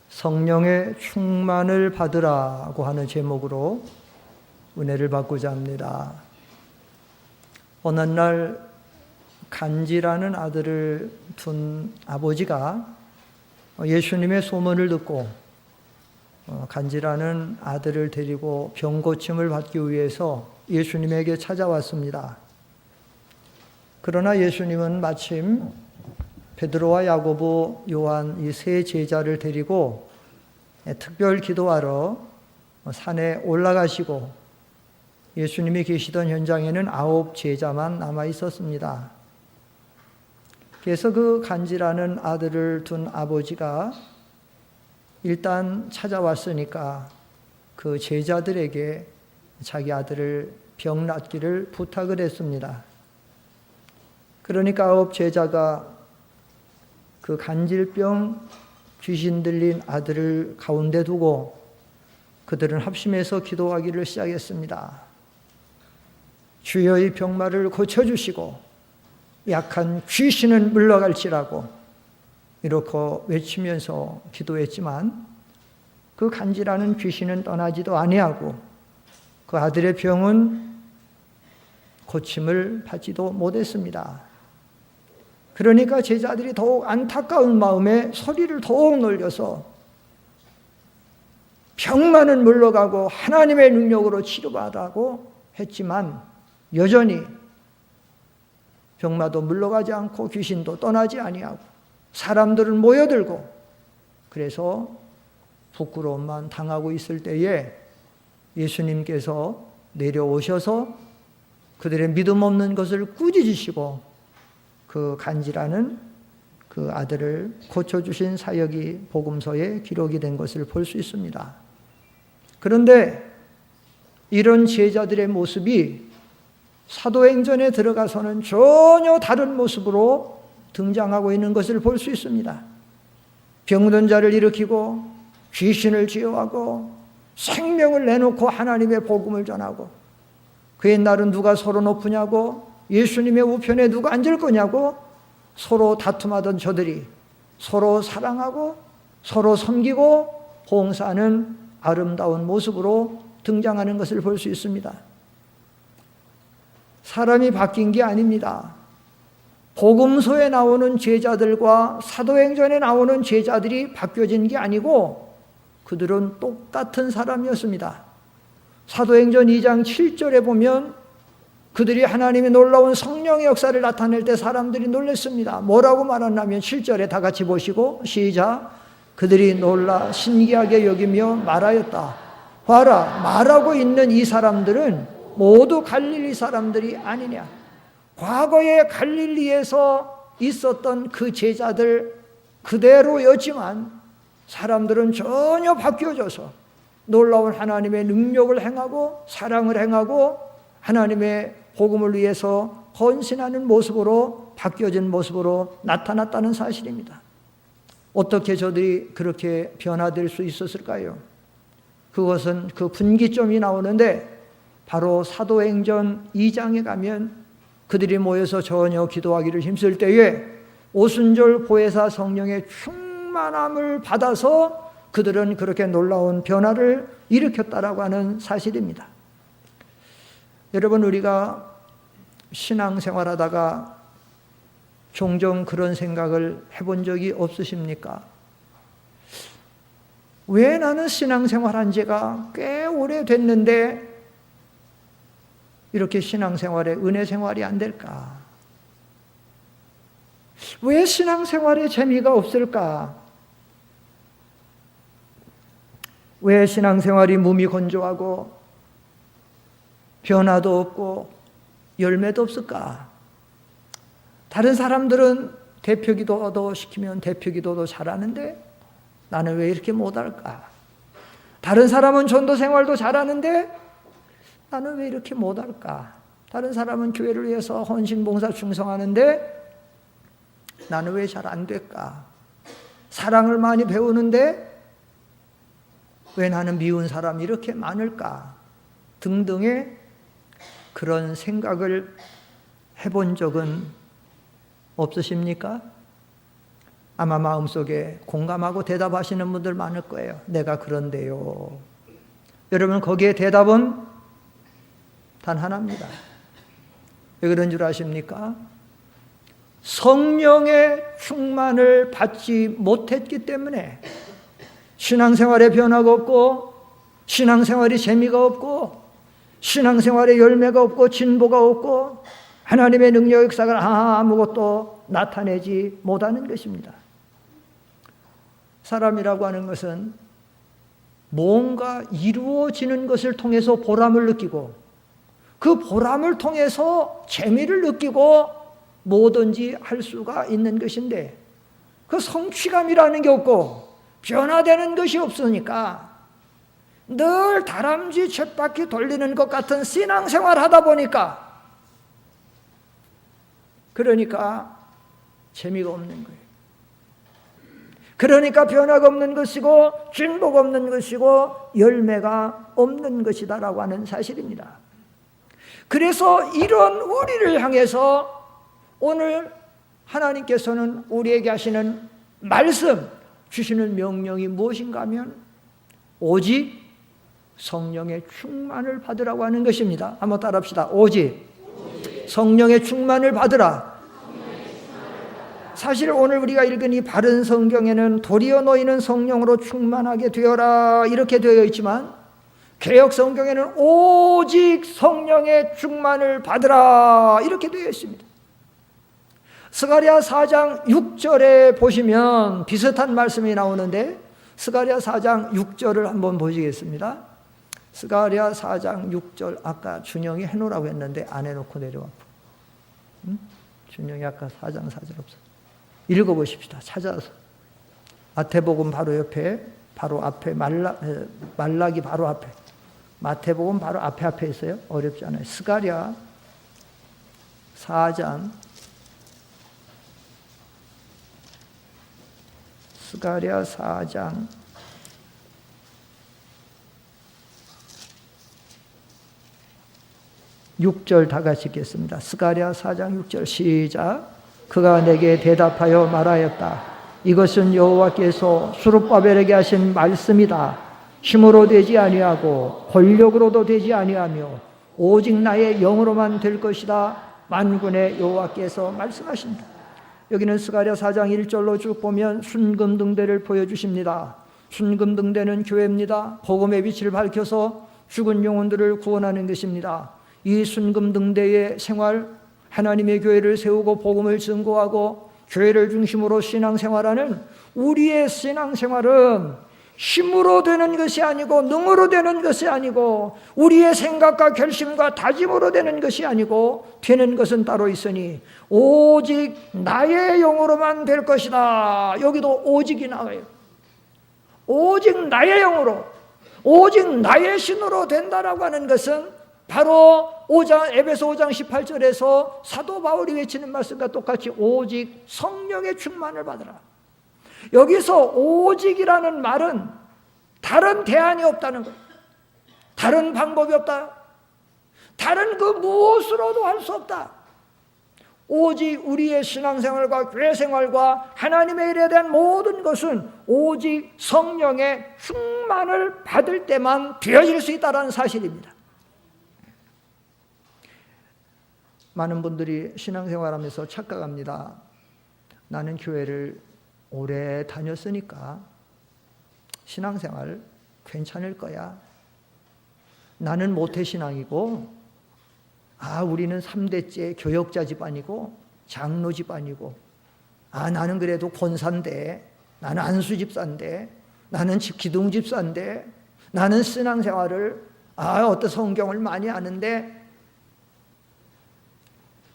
성령의 충만을 받으라고 하는 제목으로 은혜를 받고자 합니다. 어느 날 간지라는 아들을 둔 아버지가 예수님의 소문을 듣고 간지라는 아들을 데리고 병고침을 받기 위해서 예수님에게 찾아왔습니다. 그러나 예수님은 마침 베드로와 야고보, 요한 이 세 제자를 데리고 특별 기도하러 산에 올라가시고 예수님이 계시던 현장에는 9 제자만 남아 있었습니다. 그래서 그 간지라는 아들을 둔 아버지가 일단 찾아왔으니까 그 제자들에게 자기 아들을 병 낫기를 부탁을 했습니다. 그러니까 9 제자가 그 간질병 귀신 들린 아들을 가운데 두고 그들은 합심해서 기도하기를 시작했습니다. 주여 이 병마를 고쳐주시고 약한 귀신은 물러갈지라고 이렇게 외치면서 기도했지만 그 간질하는 귀신은 떠나지도 아니하고 그 아들의 병은 고침을 받지도 못했습니다. 그러니까 제자들이 더욱 안타까운 마음에 소리를 더욱 놀려서 병만은 물러가고 하나님의 능력으로 치료받으라고 했지만 여전히 병마도 물러가지 않고 귀신도 떠나지 아니하고 사람들은 모여들고 그래서 부끄러움만 당하고 있을 때에 예수님께서 내려오셔서 그들의 믿음 없는 것을 꾸짖으시고 그 간지라는 그 아들을 고쳐주신 사역이 복음서에 기록이 된 것을 볼 수 있습니다. 그런데 이런 제자들의 모습이 사도행전에 들어가서는 전혀 다른 모습으로 등장하고 있는 것을 볼 수 있습니다. 병든 자를 일으키고 귀신을 치유하고 생명을 내놓고 하나님의 복음을 전하고 그 옛날은 누가 서로 높으냐고 예수님의 우편에 누가 앉을 거냐고 서로 다툼하던 저들이 서로 사랑하고 서로 섬기고 봉사하는 아름다운 모습으로 등장하는 것을 볼 수 있습니다. 사람이 바뀐 게 아닙니다. 복음서에 나오는 제자들과 사도행전에 나오는 제자들이 바뀌어진 게 아니고 그들은 똑같은 사람이었습니다. 사도행전 2장 7절에 보면 그들이 하나님의 놀라운 성령의 역사를 나타낼 때 사람들이 놀랐습니다. 뭐라고 말하냐면 7절에 다 같이 보시고 시작. 그들이 놀라 신기하게 여기며 말하였다. 봐라, 말하고 있는 이 사람들은 모두 갈릴리 사람들이 아니냐. 과거에 갈릴리에서 있었던 그 제자들 그대로였지만 사람들은 전혀 바뀌어져서 놀라운 하나님의 능력을 행하고 사랑을 행하고 하나님의 복음을 위해서 헌신하는 모습으로 바뀌어진 모습으로 나타났다는 사실입니다. 어떻게 저들이 그렇게 변화될 수 있었을까요? 그것은 그 분기점이 나오는데 바로 사도행전 2장에 가면 그들이 모여서 전혀 기도하기를 힘쓸 때에 오순절 보혜사 성령의 충만함을 받아서 그들은 그렇게 놀라운 변화를 일으켰다라고 하는 사실입니다. 여러분, 우리가 신앙생활하다가 종종 그런 생각을 해본 적이 없으십니까? 왜 나는 신앙생활한 지가 꽤 오래됐는데 이렇게 신앙생활에 은혜생활이 안 될까? 왜 신앙생활에 재미가 없을까? 왜 신앙생활이 몸이 건조하고 변화도 없고 열매도 없을까? 다른 사람들은 대표기도도 시키면 대표기도도 잘하는데 나는 왜 이렇게 못할까? 다른 사람은 전도생활도 잘하는데 나는 왜 이렇게 못할까? 다른 사람은 교회를 위해서 헌신봉사 충성하는데 나는 왜 잘 안 될까? 사랑을 많이 배우는데 왜 나는 미운 사람이 이렇게 많을까? 등등의 그런 생각을 해본 적은 없으십니까? 아마 마음속에 공감하고 대답하시는 분들 많을 거예요. 내가 그런데요. 여러분, 거기에 대답은 단 하나입니다. 왜 그런 줄 아십니까? 성령의 충만을 받지 못했기 때문에 신앙생활에 변화가 없고, 신앙생활이 재미가 없고, 신앙생활에 열매가 없고, 진보가 없고, 하나님의 능력 역사가 아무것도 나타내지 못하는 것입니다. 사람이라고 하는 것은 뭔가 이루어지는 것을 통해서 보람을 느끼고, 그 보람을 통해서 재미를 느끼고 뭐든지 할 수가 있는 것인데, 그 성취감이라는 게 없고 변화되는 것이 없으니까 늘 다람쥐 쳇바퀴 돌리는 것 같은 신앙생활 하다 보니까, 그러니까 재미가 없는 거예요. 그러니까 변화가 없는 것이고 진보가 없는 것이고 열매가 없는 것이다라고 하는 사실입니다. 그래서 이런 우리를 향해서 오늘 하나님께서는 우리에게 하시는 말씀, 주시는 명령이 무엇인가 하면 오직 성령의 충만을 받으라고 하는 것입니다. 한번 따라합시다. 오직 성령의 충만을 받으라. 사실 오늘 우리가 읽은 이 바른 성경에는 도리어 너희는 성령으로 충만하게 되어라 이렇게 되어 있지만, 개역 성경에는 오직 성령의 충만을 받으라 이렇게 되어 있습니다. 스가랴 4장 6절에 보시면 비슷한 말씀이 나오는데, 스가랴 4장 6절을 한번 보시겠습니다. 스가랴 4장 6절, 아까 준영이 해놓으라고 했는데 안 해놓고 내려왔고, 준영이 아까 4장 4절 없어. 읽어보십시다. 찾아서. 마태복음 바로 옆에, 바로 앞에, 말라기 바로 앞에, 마태복음 바로 앞에 있어요. 어렵지 않아요. 스가랴 4장, 스가랴 4장 6절 다 같이 읽겠습니다. 스가랴 4장 6절 시작. 그가 내게 대답하여 말하였다. 이것은 여호와께서 스룹바벨에게 하신 말씀이다. 힘으로 되지 아니하고 권력으로도 되지 아니하며 오직 나의 영으로만 될 것이다. 만군의 여호와께서 말씀하신다. 여기는 스가랴 4장 1절로 쭉 보면 순금등대를 보여주십니다. 순금등대는 교회입니다. 복음의 빛을 밝혀서 죽은 영혼들을 구원하는 것입니다. 이 순금등대의 생활, 하나님의 교회를 세우고 복음을 증거하고 교회를 중심으로 신앙생활하는 우리의 신앙생활은 힘으로 되는 것이 아니고 능으로 되는 것이 아니고 우리의 생각과 결심과 다짐으로 되는 것이 아니고 되는 것은 따로 있으니 오직 나의 영으로만 될 것이다. 여기도 오직이 나와요. 오직 나의 영으로, 오직 나의 신으로 된다라고 하는 것은 바로 에베소 5장 18절에서 사도 바울이 외치는 말씀과 똑같이 오직 성령의 충만을 받으라. 여기서 오직이라는 말은 다른 대안이 없다는 거예요. 다른 방법이 없다. 다른 그 무엇으로도 할 수 없다. 오직 우리의 신앙생활과 교회생활과 하나님의 일에 대한 모든 것은 오직 성령의 충만을 받을 때만 되어질 수 있다는 사실입니다. 많은 분들이 신앙생활하면서 착각합니다. 나는 교회를 오래 다녔으니까 신앙생활 괜찮을 거야. 나는 모태신앙이고, 우리는 3대째 교역자 집안이고 장로 집안이고, 나는 그래도 권사인데, 나는 안수 집사인데, 나는 기둥 집사인데, 나는 신앙생활을 어떤 성경을 많이 아는데,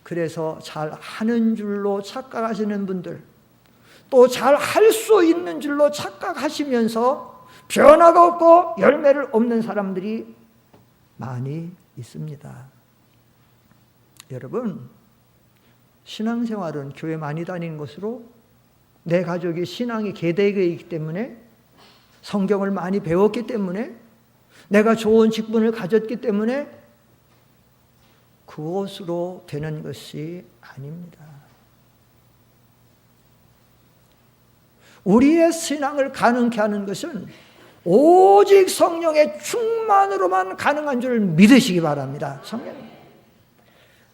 그래서 잘 하는 줄로 착각하시는 분들, 또 잘 할 수 있는 줄로 착각하시면서 변화가 없고 열매를 없는 사람들이 많이 있습니다. 여러분, 신앙생활은 교회 많이 다니는 것으로, 내 가족이 신앙이 계대이기 때문에, 성경을 많이 배웠기 때문에, 내가 좋은 직분을 가졌기 때문에 그것으로 되는 것이 아닙니다. 우리의 신앙을 가능케 하는 것은 오직 성령의 충만으로만 가능한 줄 믿으시기 바랍니다. 성령.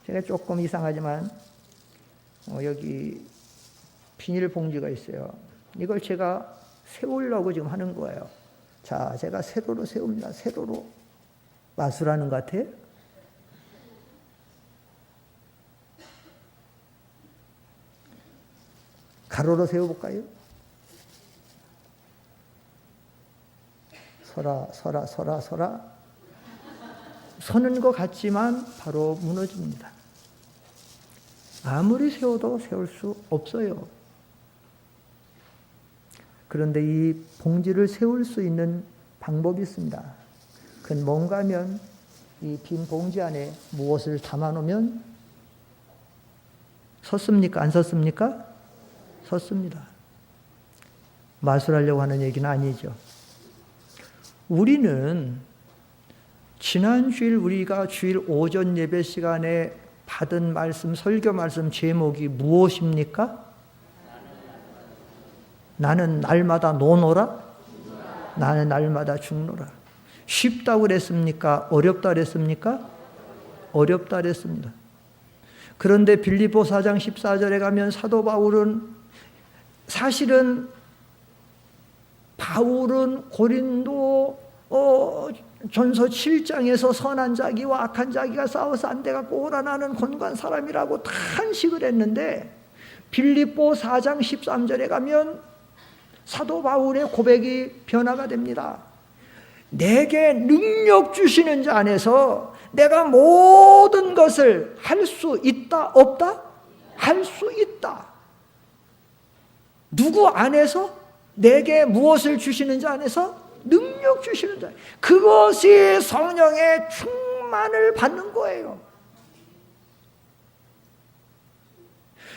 제가 조금 이상하지만 여기 비닐봉지가 있어요. 이걸 제가 세우려고 지금 하는 거예요. 자, 제가 세로로 세웁니다. 세로로. 마술하는 것 같아요? 가로로 세워볼까요? 서라. 서는 것 같지만 바로 무너집니다. 아무리 세워도 세울 수 없어요. 그런데 이 봉지를 세울 수 있는 방법이 있습니다. 그건 뭔가 하면 이 빈 봉지 안에 무엇을 담아놓으면 섰습니까? 안 섰습니까? 섰습니다. 마술하려고 하는 얘기는 아니죠. 우리는 지난 주일 우리가 주일 오전 예배 시간에 받은 말씀, 설교 말씀 제목이 무엇입니까? 나는 날마다 노노라? 나는 날마다 죽노라. 쉽다고 그랬습니까? 어렵다 그랬습니까? 어렵다 그랬습니다. 그런데 빌립보 4장 14절에 가면 사도 바울은 사실은 바울은 고린도 전서 7장에서 선한 자기와 악한 자기가 싸워서 안 돼갖고 오라나는 곤고한 사람이라고 탄식을 했는데 빌립보 4장 13절에 가면 사도 바울의 고백이 변화가 됩니다. 내게 능력 주시는 자 안에서 내가 모든 것을 할 수 있다 없다? 할 수 있다. 누구 안에서? 내게 무엇을 주시는 자 안에서? 능력 주시는 자. 그것이 성령의 충만을 받는 거예요.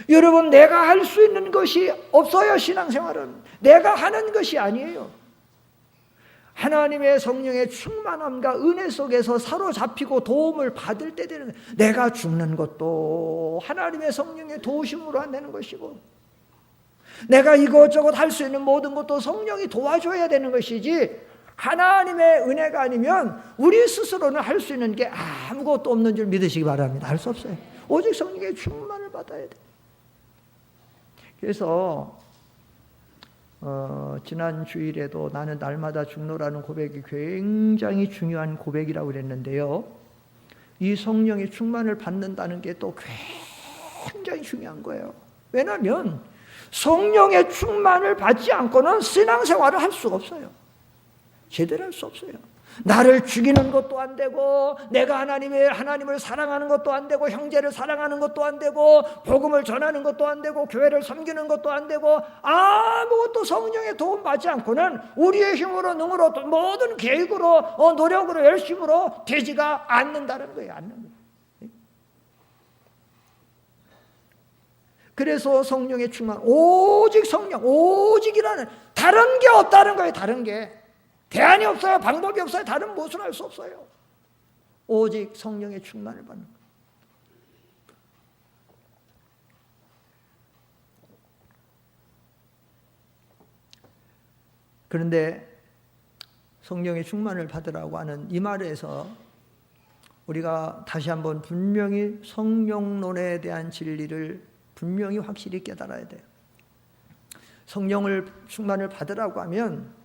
여러분, 내가 할 수 있는 것이 없어요. 신앙생활은 내가 하는 것이 아니에요. 하나님의 성령의 충만함과 은혜 속에서 사로잡히고 도움을 받을 때 되는, 내가 죽는 것도 하나님의 성령의 도우심으로 안 되는 것이고, 내가 이것저것 할 수 있는 모든 것도 성령이 도와줘야 되는 것이지, 하나님의 은혜가 아니면 우리 스스로는 할 수 있는 게 아무것도 없는 줄 믿으시기 바랍니다. 할 수 없어요. 오직 성령의 충만을 받아야 돼. 그래서 지난 주일에도 나는 날마다 죽노라는 고백이 굉장히 중요한 고백이라고 그랬는데요. 이 성령의 충만을 받는다는 게 또 굉장히 중요한 거예요. 왜냐하면 성령의 충만을 받지 않고는 신앙생활을 할 수가 없어요. 제대로 할 수 없어요. 나를 죽이는 것도 안 되고, 내가 하나님을 사랑하는 것도 안 되고, 형제를 사랑하는 것도 안 되고, 복음을 전하는 것도 안 되고, 교회를 섬기는 것도 안 되고, 아무것도 성령의 도움 받지 않고는 우리의 힘으로, 능으로, 모든 계획으로, 노력으로, 열심으로 되지가 않는다는 거예요. 않는 거예요. 그래서 성령의 충만, 오직 성령, 오직이라는, 다른 게 없다는 거예요. 다른 게 대안이 없어요. 방법이 없어요. 다른 무엇을 할 수 없어요. 오직 성령의 충만을 받는 거예요. 그런데 성령의 충만을 받으라고 하는 이 말에서 우리가 다시 한번 분명히 성령론에 대한 진리를 분명히 확실히 깨달아야 돼요. 성령을 충만을 받으라고 하면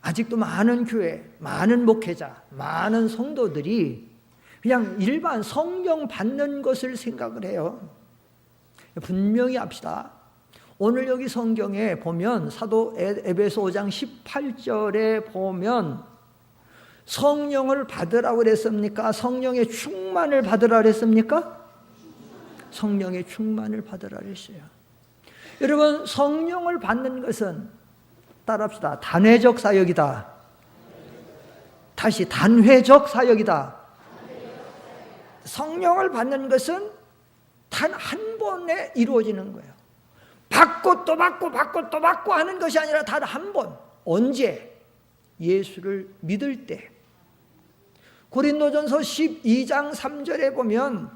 아직도 많은 교회, 많은 목회자, 많은 성도들이 그냥 일반 성령 받는 것을 생각을 해요. 분명히 합시다. 오늘 여기 성경에 보면 사도 에베소 5장 18절에 보면 성령을 받으라고 그랬습니까? 성령의 충만을 받으라 그랬습니까? 성령의 충만을 받으라 그랬어요. 여러분, 성령을 받는 것은 따라합시다. 단회적 사역이다. 다시 단회적 사역이다. 성령을 받는 것은 단 한 번에 이루어지는 거예요. 받고 또 받고 받고 또 받고 하는 것이 아니라 단 한 번. 언제? 예수를 믿을 때. 고린도전서 12장 3절에 보면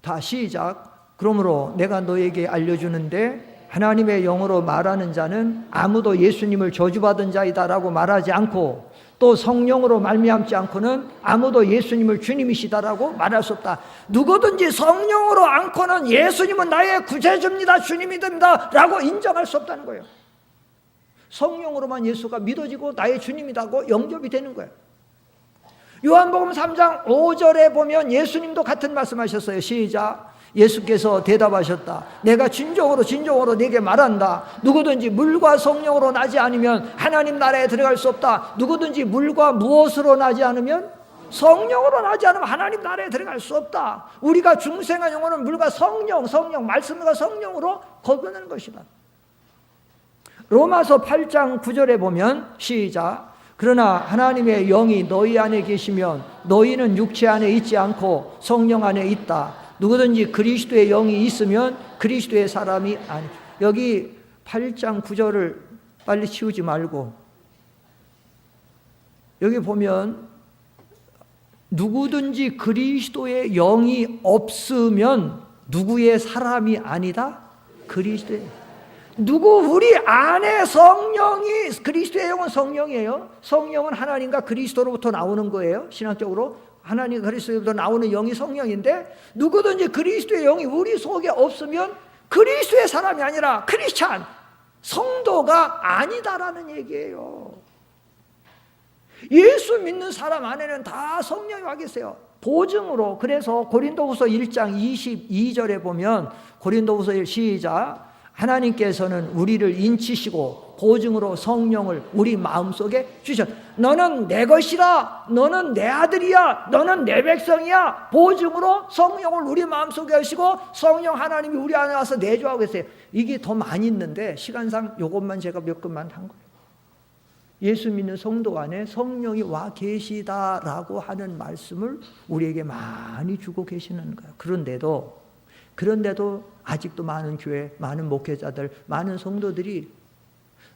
다 시작. 그러므로 내가 너에게 알려주는데 하나님의 영으로 말하는 자는 아무도 예수님을 저주받은 자이다라고 말하지 않고, 또 성령으로 말미암지 않고는 아무도 예수님을 주님이시다라고 말할 수 없다. 누구든지 성령으로 않고는 예수님은 나의 구세주입니다, 주님이됩니다 라고 인정할 수 없다는 거예요. 성령으로만 예수가 믿어지고 나의 주님이라고 영접이 되는 거예요. 요한복음 3장 5절에 보면 예수님도 같은 말씀하셨어요. 시작. 예수께서 대답하셨다. 내가 진정으로 네게 말한다. 누구든지 물과 성령으로 나지 않으면 하나님 나라에 들어갈 수 없다. 누구든지 물과 무엇으로 나지 않으면, 성령으로 나지 않으면 하나님 나라에 들어갈 수 없다. 우리가 중생한 영혼은 물과 성령, 말씀과 성령으로 거듭나는 것이다. 로마서 8장 9절에 보면 시작. 그러나 하나님의 영이 너희 안에 계시면 너희는 육체 안에 있지 않고 성령 안에 있다. 누구든지 그리스도의 영이 있으면 그리스도의 사람이 아니. 여기 8장 9절을 빨리 치우지 말고, 여기 보면 누구든지 그리스도의 영이 없으면 누구의 사람이 아니다? 그리스도의. 우리 안에 성령이, 그리스도의 영은 성령이에요. 성령은 하나님과 그리스도로부터 나오는 거예요. 신학적으로 하나님 그리스도로부터 나오는 영이 성령인데, 누구든지 그리스도의 영이 우리 속에 없으면 그리스도의 사람이 아니라 크리스찬, 성도가 아니다라는 얘기예요. 예수 믿는 사람 안에는 다 성령이 와 계세요. 보증으로. 그래서 고린도후서 1장 22절에 보면, 고린도후서 1 시작. 하나님께서는 우리를 인치시고 보증으로 성령을 우리 마음속에 주셨. 너는 내 것이라, 너는 내 아들이야, 너는 내 백성이야. 보증으로 성령을 우리 마음속에 하시고 성령 하나님이 우리 안에 와서 내주하고 계세요. 이게 더 많이 있는데 시간상 이것만 제가 몇 것만 한 거예요. 예수 믿는 성도 안에 성령이 와 계시다라고 하는 말씀을 우리에게 많이 주고 계시는 거예요. 그런데도 아직도 많은 교회, 많은 목회자들, 많은 성도들이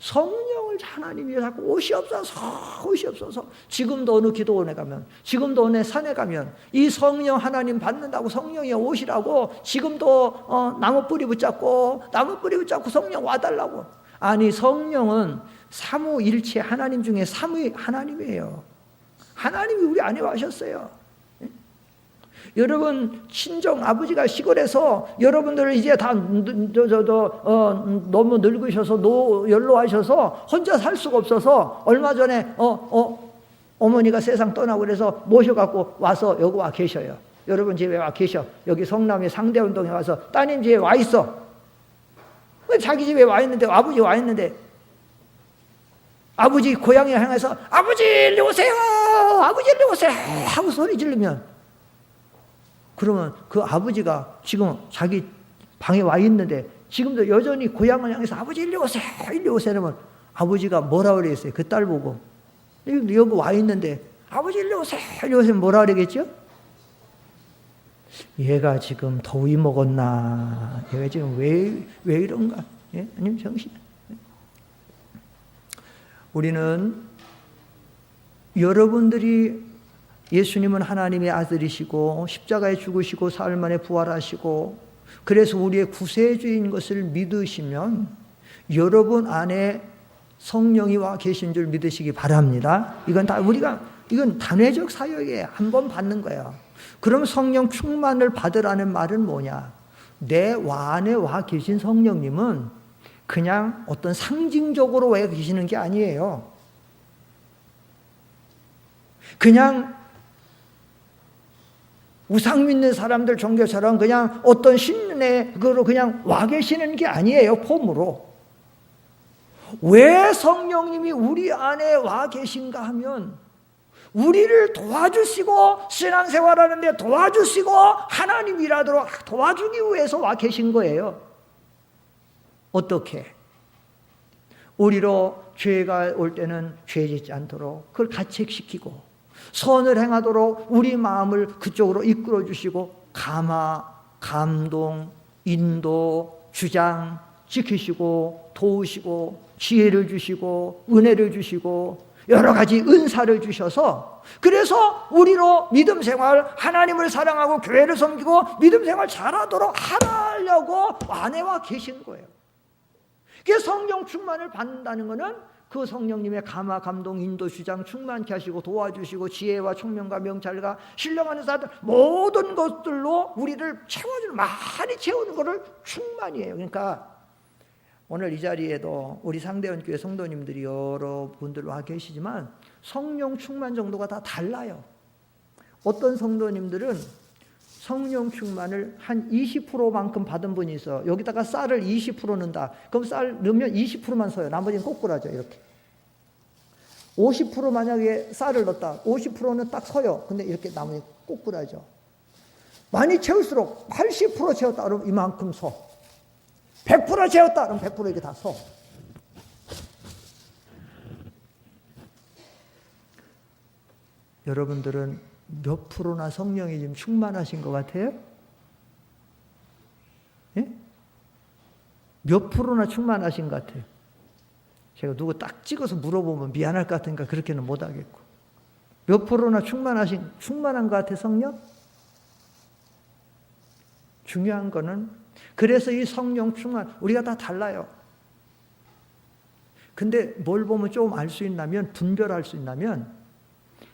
성령을 하나님이 자꾸 오시옵소서. 지금도 어느 기도원에 가면, 지금도 어느 산에 가면 이 성령 하나님 받는다고, 성령이 오시라고 지금도 나무 뿌리 붙잡고 성령 와달라고. 아니, 성령은 삼위일체 하나님 중에 삼위 하나님이에요. 하나님이 우리 안에 와셨어요. 여러분 친정 아버지가 시골에서 여러분들 이제 다 너무 늙으셔서 연로하셔서 혼자 살 수가 없어서 얼마 전에 어머니가 세상 떠나고 그래서 모셔갖고 와서 여기 와 계셔요. 여러분 집에 와 계셔. 여기 성남의 상대운동에 와서 따님 집에 와 있어. 자기 집에 와 있는데, 아버지 와 있는데, 아버지 고향에 향해서 아버지 일리 오세요, 아버지 일리 오세요 하고 소리 지르면, 그러면 그 아버지가 지금 자기 방에 와 있는데 지금도 여전히 고향을 향해서 아버지 일리 오세요 이러면 아버지가 뭐라 그랬어요? 그 딸 보고 여기 와 있는데 아버지 일리 오세요 이러면 뭐라 그러겠죠? 얘가 지금 더위 먹었나? 얘가 지금 왜 이런가? 예? 아니면 정신. 우리는, 여러분들이 예수님은 하나님의 아들이시고 십자가에 죽으시고 사흘 만에 부활하시고 그래서 우리의 구세주인 것을 믿으시면 여러분 안에 성령이 와 계신 줄 믿으시기 바랍니다. 이건 단회적 사역이에요. 한 번 받는 거예요. 그럼 성령 충만을 받으라는 말은 뭐냐? 내 안에 와 계신 성령님은 그냥 어떤 상징적으로 와 계시는 게 아니에요. 그냥 우상 믿는 사람들 종교처럼 그냥 어떤 신의 그거로 그냥 와 계시는 게 아니에요. 폼으로. 왜 성령님이 우리 안에 와 계신가 하면 우리를 도와주시고 신앙생활하는데 도와주시고 하나님 일하도록 도와주기 위해서 와 계신 거예요. 어떻게? 우리로 죄가 올 때는 죄 짓지 않도록 그걸 가책시키고, 선을 행하도록 우리 마음을 그쪽으로 이끌어 주시고, 감동, 인도, 주장 지키시고 도우시고 지혜를 주시고 은혜를 주시고 여러 가지 은사를 주셔서, 그래서 우리로 믿음 생활, 하나님을 사랑하고 교회를 섬기고 믿음 생활 잘하도록 하려고 안에 와 계신 거예요. 그 성령 충만을 받는다는 것은 그 성령님의 감화, 감동, 인도, 주장 충만케 하시고 도와주시고 지혜와 총명과 명찰과 신령하는 사들 모든 것들로 우리를 채워주는, 많이 채우는 것을 충만이에요. 그러니까 오늘 이 자리에도 우리 상대원교회 성도님들이 여러분들 와 계시지만 성령 충만 정도가 다 달라요. 어떤 성도님들은 성령 충만을 한 20%만큼 받은 분이 있어. 여기다가 쌀을 20% 넣는다. 그럼 쌀 넣으면 20%만 서요. 나머지는 꼬꾸라져 이렇게. 50% 만약에 쌀을 넣었다. 50%는 딱 서요. 근데 이렇게 나머지 꼬꾸라져. 많이 채울수록 80% 채웠다. 그러면 이만큼 서. 100% 채웠다. 그럼 100% 이렇게 다 서. 여러분들은 몇 프로나 성령이 지금 충만하신 것 같아요? 예? 몇 프로나 충만하신 것 같아요? 제가 누구 딱 찍어서 물어보면 미안할 것 같으니까 그렇게는 못하겠고. 몇 프로나 충만한 것 같아, 성령? 중요한 거는, 그래서 이 성령 충만, 우리가 다 달라요. 근데 뭘 보면 좀 알 수 있냐면, 분별할 수 있냐면,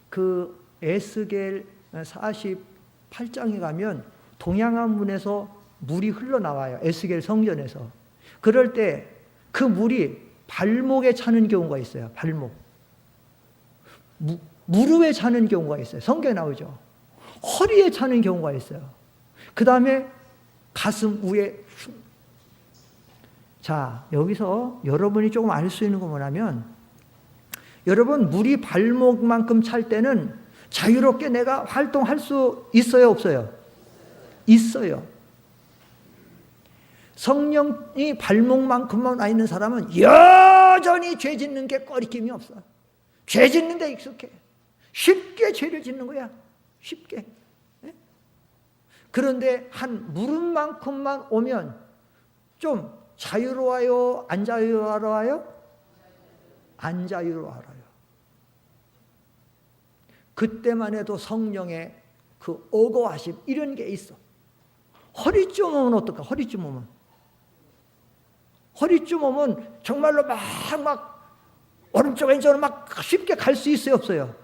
그 에스겔 48장에 가면 동양안 문에서 물이 흘러나와요. 에스겔 성전에서. 그럴 때 그 물이 발목에 차는 경우가 있어요. 발목. 무릎에 차는 경우가 있어요. 성경에 나오죠. 허리에 차는 경우가 있어요. 그 다음에 가슴 위에. 자, 여기서 여러분이 조금 알 수 있는 거 뭐냐면, 여러분 물이 발목만큼 찰 때는 자유롭게 내가 활동할 수 있어요, 없어요? 있어요. 성령이 발목만큼만 와 있는 사람은 여전히 죄 짓는 게 꺼리낌이 없어. 죄 짓는 데 익숙해. 쉽게 죄를 짓는 거야. 쉽게. 그런데 한 무릎만큼만 오면 좀 자유로워요? 안 자유로워요? 안 자유로워요. 그때만 해도 성령의 그 어거하심 이런 게 있어. 허리쯤 오면 어떨까? 허리쯤 오면. 허리쯤 오면 정말로 막 오른쪽 왼쪽으로 막 쉽게 갈 수 있어요, 없어요?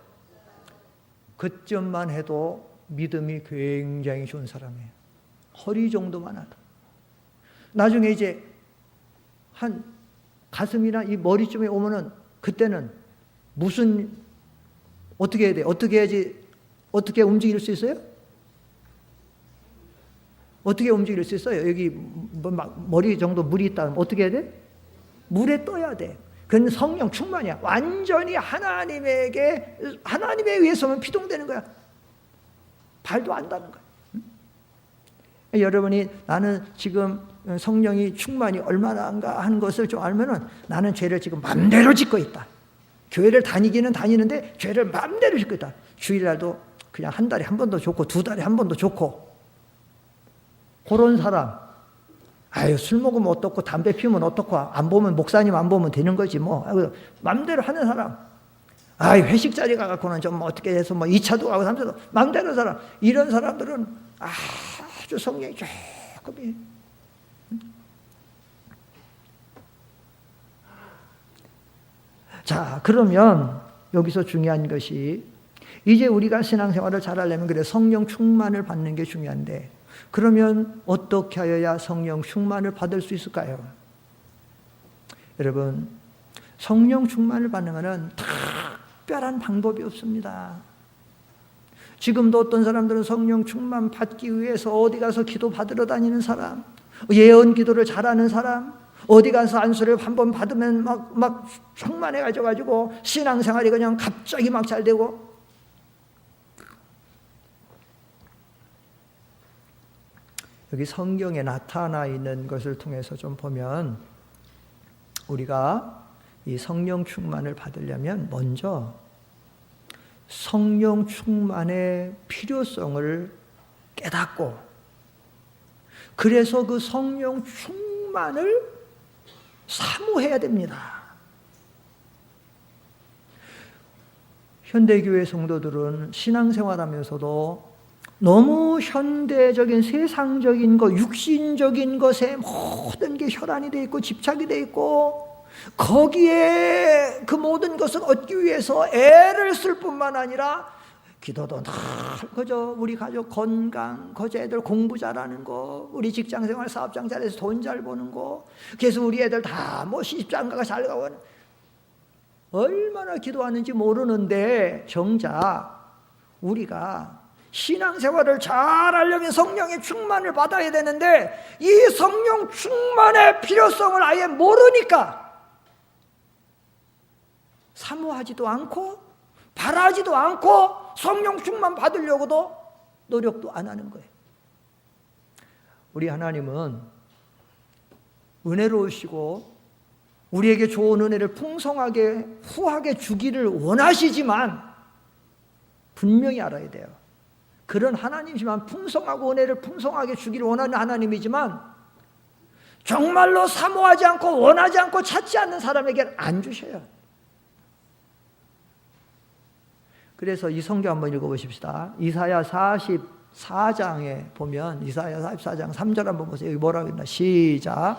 그쯤만 해도 믿음이 굉장히 좋은 사람이에요. 허리 정도만 하도. 나중에 이제 한 가슴이나 이 머리쯤에 오면은 그때는 어떻게 해야 돼? 어떻게 해야지, 어떻게 움직일 수 있어요? 어떻게 움직일 수 있어요? 여기 머리 정도 물이 있다 그러면 어떻게 해야 돼? 물에 떠야 돼. 그건 성령 충만이야. 완전히 하나님에 의해서만 피동되는 거야. 발도 안 닿는 거야. 여러분이 나는 지금 성령이 충만이 얼마나인가 하는 것을 좀 알면은 나는 죄를 지금 맘대로 짓고 있다. 교회를 다니기는 다니는데 죄를 맘대로 짓고 있다. 주일날도 그냥 한 달에 한 번도 좋고 두 달에 한 번도 좋고 그런 사람. 아유, 술 먹으면 어떻고 담배 피우면 어떻고 안 보면 목사님 안 보면 되는 거지 뭐. 맘대로 하는 사람. 아유, 회식 자리 가갖고는 좀 어떻게 해서 뭐 2차도 가고 3차도 맘대로 사람. 이런 사람들은 아주 성령이 조금이. 자, 그러면 여기서 중요한 것이 이제 우리가 신앙생활을 잘하려면 그래 성령 충만을 받는 게 중요한데 그러면 어떻게 하여야 성령 충만을 받을 수 있을까요? 여러분, 성령 충만을 받는 것은 특별한 방법이 없습니다. 지금도 어떤 사람들은 성령 충만 받기 위해서 어디 가서 기도 받으러 다니는 사람, 예언 기도를 잘하는 사람, 어디 가서 안수를 한번 받으면 막 충만해가지고 신앙생활이 그냥 갑자기 막 잘 되고. 여기 성경에 나타나 있는 것을 통해서 좀 보면 우리가 이 성령 충만을 받으려면 먼저 성령 충만의 필요성을 깨닫고 그래서 그 성령 충만을 사모해야 됩니다. 현대교회 성도들은 신앙생활하면서도 너무 현대적인 세상적인 것, 육신적인 것에 모든 게 혈안이 돼 있고 집착이 돼 있고 거기에 그 모든 것을 얻기 위해서 애를 쓸 뿐만 아니라 기도도 늘 그저 우리 가족 건강, 그저 애들 공부 잘하는 거, 우리 직장생활 사업장 잘해서 돈 잘 버는 거, 그래서 우리 애들 다 뭐 시집장가가 잘 가고 얼마나 기도하는지 모르는데 정작 우리가 신앙생활을 잘하려면 성령의 충만을 받아야 되는데 이 성령 충만의 필요성을 아예 모르니까 사모하지도 않고 바라지도 않고 성령 충만 받으려고도 노력도 안 하는 거예요. 우리 하나님은 은혜로우시고 우리에게 좋은 은혜를 풍성하게 후하게 주기를 원하시지만 분명히 알아야 돼요. 그런 하나님이지만 풍성하고 은혜를 풍성하게 주기를 원하는 하나님이지만 정말로 사모하지 않고 원하지 않고 찾지 않는 사람에게는 안 주셔요. 그래서 이 성경 한번 읽어보십시다. 이사야 44장에 보면 이사야 44장 3절 한번 보세요. 여기 뭐라고 했나? 시작.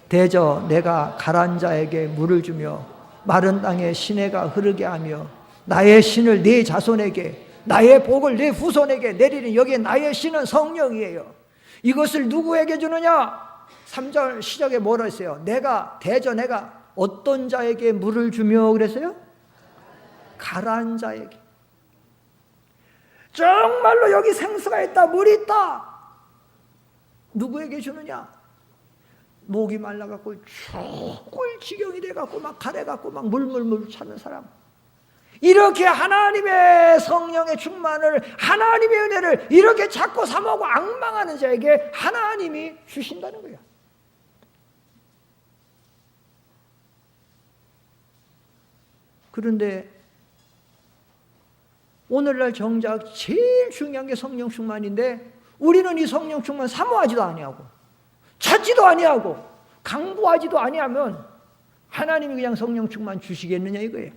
대저 내가 가란 자에게 물을 주며 마른 땅에 시내가 흐르게 하며 나의 신을 네 자손에게 나의 복을 네 후손에게 내리니 여기에 나의 신은 성령이에요. 이것을 누구에게 주느냐? 3절 시작에 뭐라 했어요? 내가 어떤 자에게 물을 주며 그랬어요? 가란 자에게. 정말로 여기 생수가 있다, 물이 있다. 누구에게 주느냐? 목이 말라갖고 죽을 지경이 돼갖고 막 가래갖고 막 물물물 찾는 사람. 이렇게 하나님의 성령의 충만을, 하나님의 은혜를 이렇게 찾고 사모하고 앙망하는 자에게 하나님이 주신다는 거예요. 그런데 오늘날 정작 제일 중요한 게 성령 충만인데 우리는 이 성령 충만 사모하지도 아니하고 찾지도 아니하고 강구하지도 아니하면 하나님이 그냥 성령 충만 주시겠느냐 이거예요.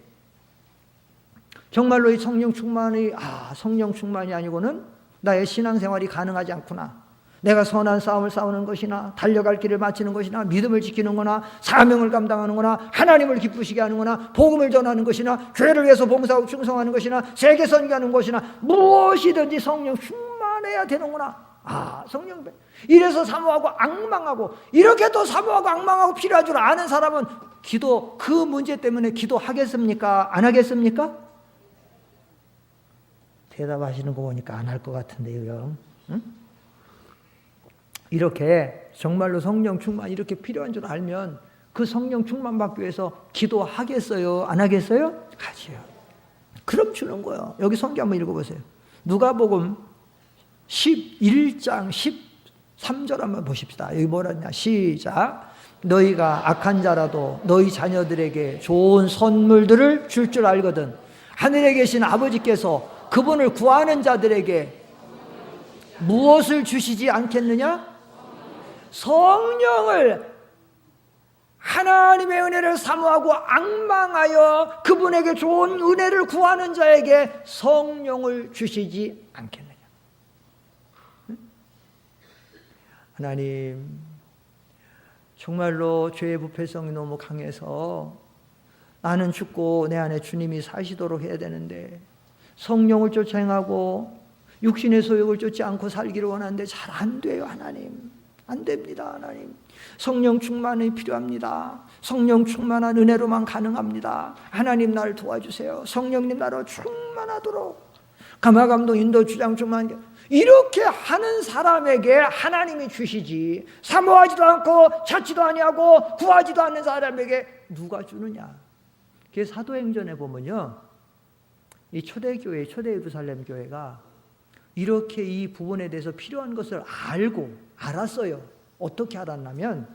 정말로 이 성령 충만이 성령 충만이 아니고는 나의 신앙생활이 가능하지 않구나. 내가 선한 싸움을 싸우는 것이나 달려갈 길을 마치는 것이나 믿음을 지키는 거나 사명을 감당하는 거나 하나님을 기쁘시게 하는 거나 복음을 전하는 것이나 교회를 위해서 봉사하고 충성하는 것이나 세계 선교하는 것이나 무엇이든지 성령 충만해야 되는구나. 성령 이래서 사모하고 앙망하고 이렇게 또 사모하고 앙망하고 필요한 줄 아는 사람은 기도 그 문제 때문에 기도하겠습니까? 안 하겠습니까? 대답하시는 거 보니까 안 할 것 같은데요. 응? 이렇게 정말로 성령 충만 이렇게 필요한 줄 알면 그 성령 충만 받기 위해서 기도하겠어요? 안 하겠어요? 하지요. 그럼 주는 거예요. 여기 성경 한번 읽어보세요. 누가복음 11장 13절 한번 보십시다. 여기 뭐라 했냐? 시작. 너희가 악한 자라도 너희 자녀들에게 좋은 선물들을 줄 줄 알거든 하늘에 계신 아버지께서 그분을 구하는 자들에게 무엇을 주시지 않겠느냐? 성령을, 하나님의 은혜를 사모하고 앙망하여 그분에게 좋은 은혜를 구하는 자에게 성령을 주시지 않겠느냐? 하나님, 정말로 죄의 부패성이 너무 강해서 나는 죽고 내 안에 주님이 사시도록 해야 되는데 성령을 쫓아 행하고 육신의 소욕을 쫓지 않고 살기를 원하는데 잘 안 돼요. 하나님, 안 됩니다. 하나님, 성령 충만이 필요합니다. 성령 충만한 은혜로만 가능합니다. 하나님 나를 도와주세요. 성령님 나로 충만하도록 감화감동 인도 주장 충만 이렇게 하는 사람에게 하나님이 주시지 사모하지도 않고 찾지도 아니하고 구하지도 않는 사람에게 누가 주느냐? 그게 사도행전에 보면요, 이 초대교회, 초대 예루살렘 교회가 이렇게 이 부분에 대해서 필요한 것을 알았어요. 어떻게 알았냐면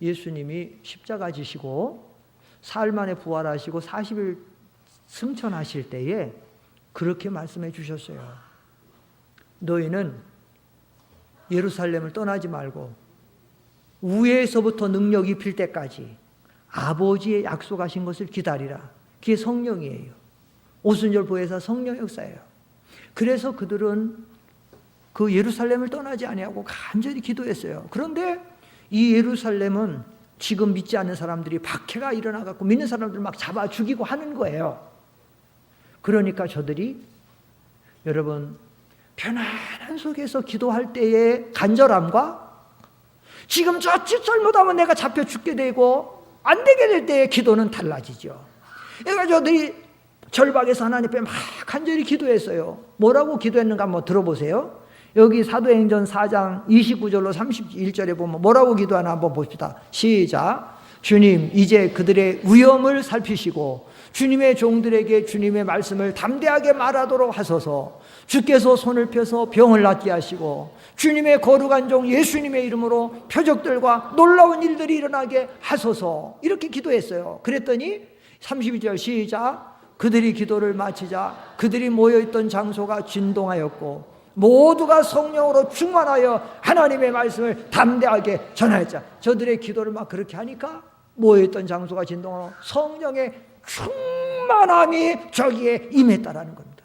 예수님이 십자가 지시고 사흘 만에 부활하시고 40일 승천하실 때에 그렇게 말씀해 주셨어요. 너희는 예루살렘을 떠나지 말고 위에서부터 능력 입힐 때까지 아버지의 약속하신 것을 기다리라. 그게 성령이에요. 오순절 보혜사 성령 역사예요. 그래서 그들은 그 예루살렘을 떠나지 아니하고 간절히 기도했어요. 그런데 이 예루살렘은 지금 믿지 않는 사람들이 박해가 일어나갖고 믿는 사람들 막 잡아 죽이고 하는 거예요. 그러니까 저들이 여러분 편안한 속에서 기도할 때의 간절함과 지금 저짓 잘못하면 내가 잡혀 죽게 되고 안 되게 될 때의 기도는 달라지죠. 그러니까 저들이 절박해서 하나님 앞에 막 간절히 기도했어요. 뭐라고 기도했는가 한번 들어보세요. 여기 사도행전 4장 29절로 31절에 보면 뭐라고 기도하나 한번 봅시다. 시작. 주님, 이제 그들의 위험을 살피시고 주님의 종들에게 주님의 말씀을 담대하게 말하도록 하소서. 주께서 손을 펴서 병을 낫게 하시고 주님의 거룩한 종 예수님의 이름으로 표적들과 놀라운 일들이 일어나게 하소서. 이렇게 기도했어요. 그랬더니 32절 시작. 그들이 기도를 마치자 그들이 모여있던 장소가 진동하였고 모두가 성령으로 충만하여 하나님의 말씀을 담대하게 전하였자. 저들의 기도를 막 그렇게 하니까 모여있던 장소가 진동하고 성령의 충만함이 저기에 임했다라는 겁니다.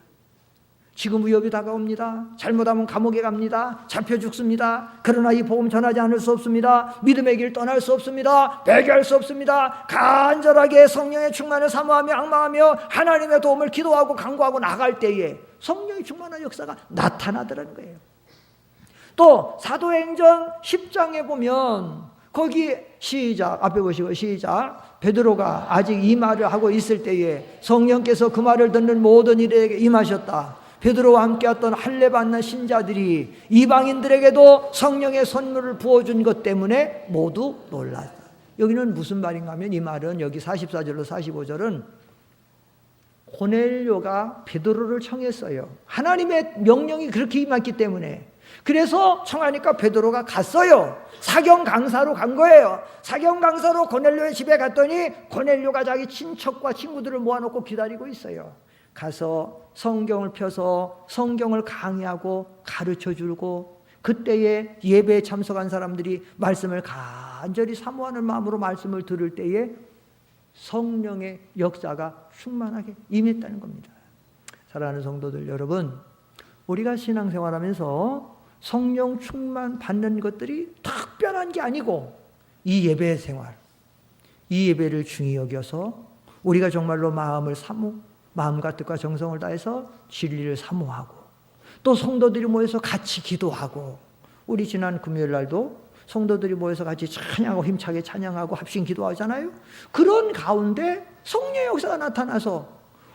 지금 위협이 다가옵니다. 잘못하면 감옥에 갑니다. 잡혀 죽습니다. 그러나 이 복음 전하지 않을 수 없습니다. 믿음의 길 떠날 수 없습니다. 배교할 수 없습니다. 간절하게 성령의 충만을 사모하며 앙망하며 하나님의 도움을 기도하고 간구하고 나갈 때에 성령의 충만한 역사가 나타나더라는 거예요. 또 사도행전 10장에 보면 거기 시작, 앞에 보시고 시작. 베드로가 아직 이 말을 하고 있을 때에 성령께서 그 말을 듣는 모든 이들에게 임하셨다. 베드로와 함께했던 할례받는 신자들이 이방인들에게도 성령의 선물을 부어준 것 때문에 모두 놀랐다. 여기는 무슨 말인가 하면 이 말은 여기 44절로 45절은 고넬료가 베드로를 청했어요. 하나님의 명령이 그렇게 임했기 때문에. 그래서 청하니까 베드로가 갔어요. 사경 강사로 간 거예요. 사경 강사로 고넬료의 집에 갔더니 고넬료가 자기 친척과 친구들을 모아놓고 기다리고 있어요. 가서 성경을 펴서 성경을 강의하고 가르쳐주고 그때에 예배에 참석한 사람들이 말씀을 간절히 사모하는 마음으로 말씀을 들을 때에 성령의 역사가 충만하게 임했다는 겁니다. 사랑하는 성도들 여러분, 우리가 신앙생활하면서 성령 충만 받는 것들이 특별한 게 아니고 이 예배 생활, 이 예배를 중히 여겨서 우리가 정말로 마음과 뜻과 정성을 다해서 진리를 사모하고 또 성도들이 모여서 같이 기도하고 우리 지난 금요일 날도 성도들이 모여서 같이 찬양하고 힘차게 찬양하고 합심 기도하잖아요. 그런 가운데 성령의 역사가 나타나서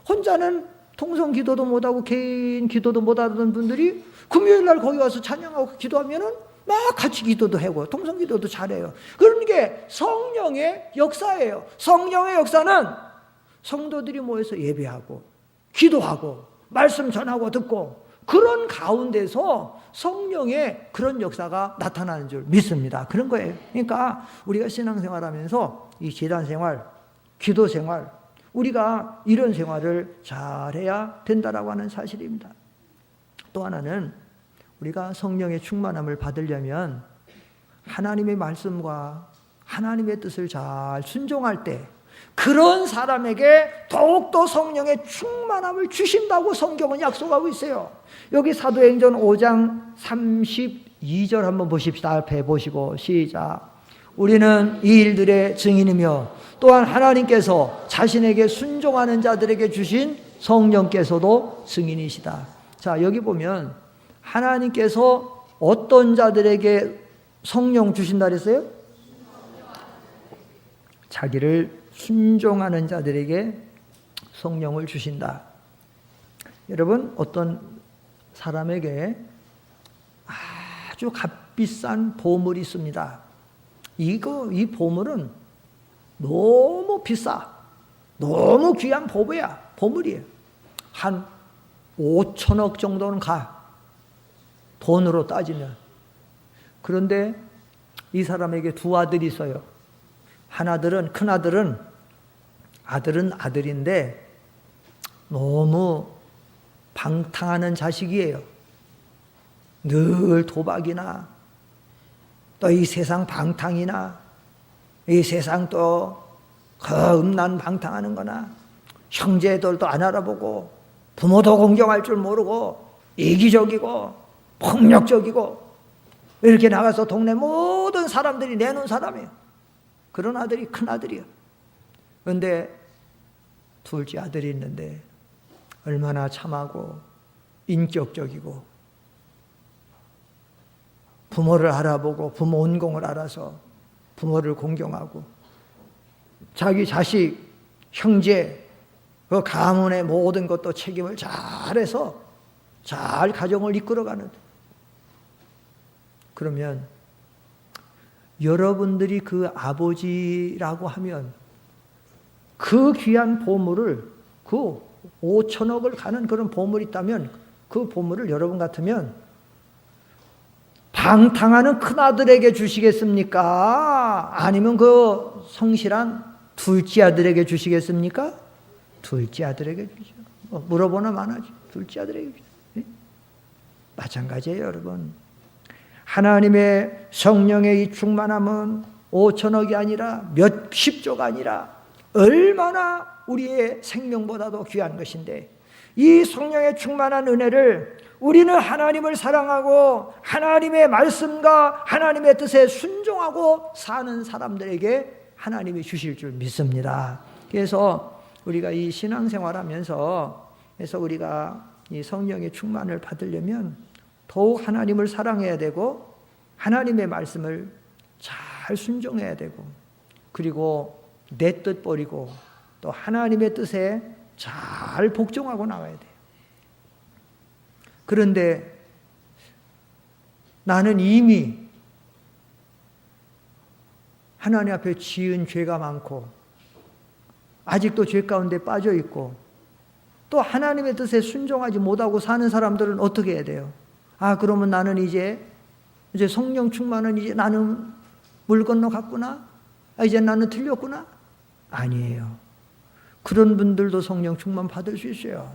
혼자는 통성 기도도 못하고 개인 기도도 못하던 분들이 금요일 날 거기 와서 찬양하고 기도하면은 막 같이 기도도 하고 통성 기도도 잘해요. 그런 게 성령의 역사예요. 성령의 역사는 성도들이 모여서 예배하고 기도하고 말씀 전하고 듣고 그런 가운데서 성령의 그런 역사가 나타나는 줄 믿습니다. 그런 거예요. 그러니까 우리가 신앙생활하면서 이 제단생활, 기도생활 우리가 이런 생활을 잘해야 된다라고 하는 사실입니다. 또 하나는 우리가 성령의 충만함을 받으려면 하나님의 말씀과 하나님의 뜻을 잘 순종할 때 그런 사람에게 더욱더 성령의 충만함을 주신다고 성경은 약속하고 있어요. 여기 사도행전 5장 32절 한번 보십시다. 앞에 보시고 시작. 우리는 이 일들의 증인이며 또한 하나님께서 자신에게 순종하는 자들에게 주신 성령께서도 증인이시다. 자, 여기 보면 하나님께서 어떤 자들에게 성령 주신다 그랬어요? 자기를 순종하는 자들에게 성령을 주신다. 여러분, 어떤 사람에게 아주 값비싼 보물이 있습니다. 이 보물은 너무 비싸. 너무 귀한 보물이에요. 한 5천억 정도는 가. 돈으로 따지면. 그런데 이 사람에게 두 아들이 있어요. 큰아들은 아들인데 너무 방탕하는 자식이에요. 늘 도박이나 또 이 세상 방탕이나 이 세상 또 그 음란 방탕하는 거나 형제들도 안 알아보고 부모도 공경할 줄 모르고 이기적이고 폭력적이고 이렇게 나가서 동네 모든 사람들이 내놓은 사람이에요. 그런 아들이 큰 아들이에요. 그런데 둘째 아들이 있는데 얼마나 참하고 인격적이고 부모를 알아보고 부모 온공을 알아서 부모를 공경하고 자기 자식, 형제, 그 가문의 모든 것도 책임을 잘해서 잘 가정을 이끌어가는. 그러면 여러분들이 그 아버지라고 하면 그 귀한 보물을, 그 5천억을 가는 그런 보물이 있다면 그 보물을 여러분 같으면 방탕하는 큰아들에게 주시겠습니까? 아니면 그 성실한 둘째 아들에게 주시겠습니까? 둘째 아들에게 주죠. 물어보나 마나지. 둘째 아들에게 주죠. 네? 마찬가지예요, 여러분. 하나님의 성령의 이 충만함은 5천억이 아니라 몇십조가 아니라 얼마나 우리의 생명보다도 귀한 것인데, 이 성령의 충만한 은혜를 우리는 하나님을 사랑하고 하나님의 말씀과 하나님의 뜻에 순종하고 사는 사람들에게 하나님이 주실 줄 믿습니다. 그래서 우리가 이 신앙생활하면서 우리가 이 성령의 충만을 받으려면 더욱 하나님을 사랑해야 되고 하나님의 말씀을 잘 순종해야 되고, 그리고 내 뜻 버리고 또 하나님의 뜻에 잘 복종하고 나가야 돼요. 그런데 나는 이미 하나님 앞에 지은 죄가 많고 아직도 죄 가운데 빠져 있고 또 하나님의 뜻에 순종하지 못하고 사는 사람들은 어떻게 해야 돼요? 그러면 나는 이제 성령 충만은 이제 나는 물 건너 갔구나? 이제 나는 틀렸구나? 아니에요. 그런 분들도 성령 충만 받을 수 있어요.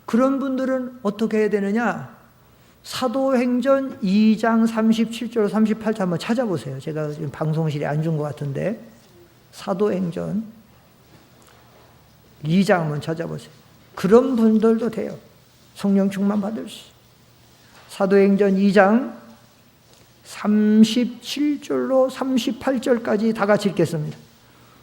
그런 분들은 어떻게 해야 되느냐? 사도행전 2장 37절 38절 한번 찾아보세요. 제가 지금 방송실에 앉은 것 같은데 사도행전 2장 한번 찾아보세요. 그런 분들도 돼요. 성령 충만 받을 수 있어요. 사도행전 2장 37절로 38절까지 다 같이 읽겠습니다.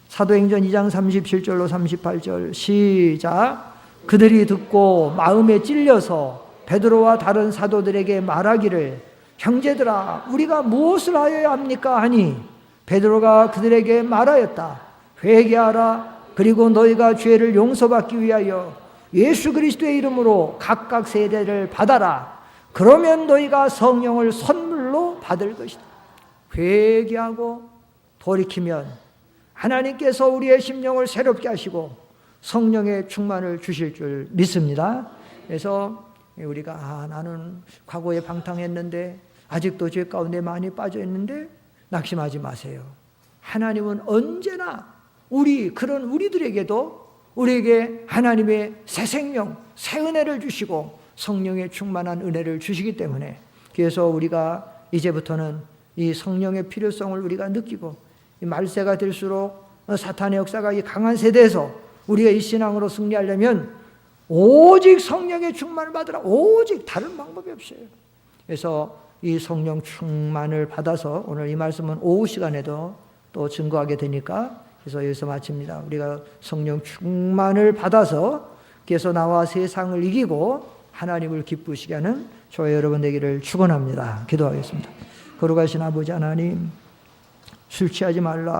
사도행전 2장 37절로 38절 시작. 그들이 듣고 마음에 찔려서 베드로와 다른 사도들에게 말하기를 형제들아 우리가 무엇을 하여야 합니까 하니 베드로가 그들에게 말하였다. 회개하라. 그리고 너희가 죄를 용서받기 위하여 예수 그리스도의 이름으로 각각 세례를 받아라. 그러면 너희가 성령을 선물로 받을 것이다. 회개하고 돌이키면 하나님께서 우리의 심령을 새롭게 하시고 성령의 충만을 주실 줄 믿습니다. 그래서 우리가 나는 과거에 방탕했는데 아직도 죄 가운데 많이 빠져 있는데 낙심하지 마세요. 하나님은 언제나 우리들에게도 우리에게 하나님의 새 생명, 새 은혜를 주시고 성령의 충만한 은혜를 주시기 때문에, 그래서 우리가 이제부터는 이 성령의 필요성을 우리가 느끼고 말세가 될수록 사탄의 역사가 이 강한 세대에서 우리가 이 신앙으로 승리하려면 오직 성령의 충만을 받으라. 오직 다른 방법이 없어요. 그래서 이 성령 충만을 받아서 오늘 이 말씀은 오후 시간에도 또 증거하게 되니까 그래서 여기서 마칩니다. 우리가 성령 충만을 받아서 그래서 나와 세상을 이기고 하나님을 기쁘시게 하는 저와 여러분 되기를 축원합니다. 기도하겠습니다. 거룩하신 아버지 하나님, 술 취하지 말라.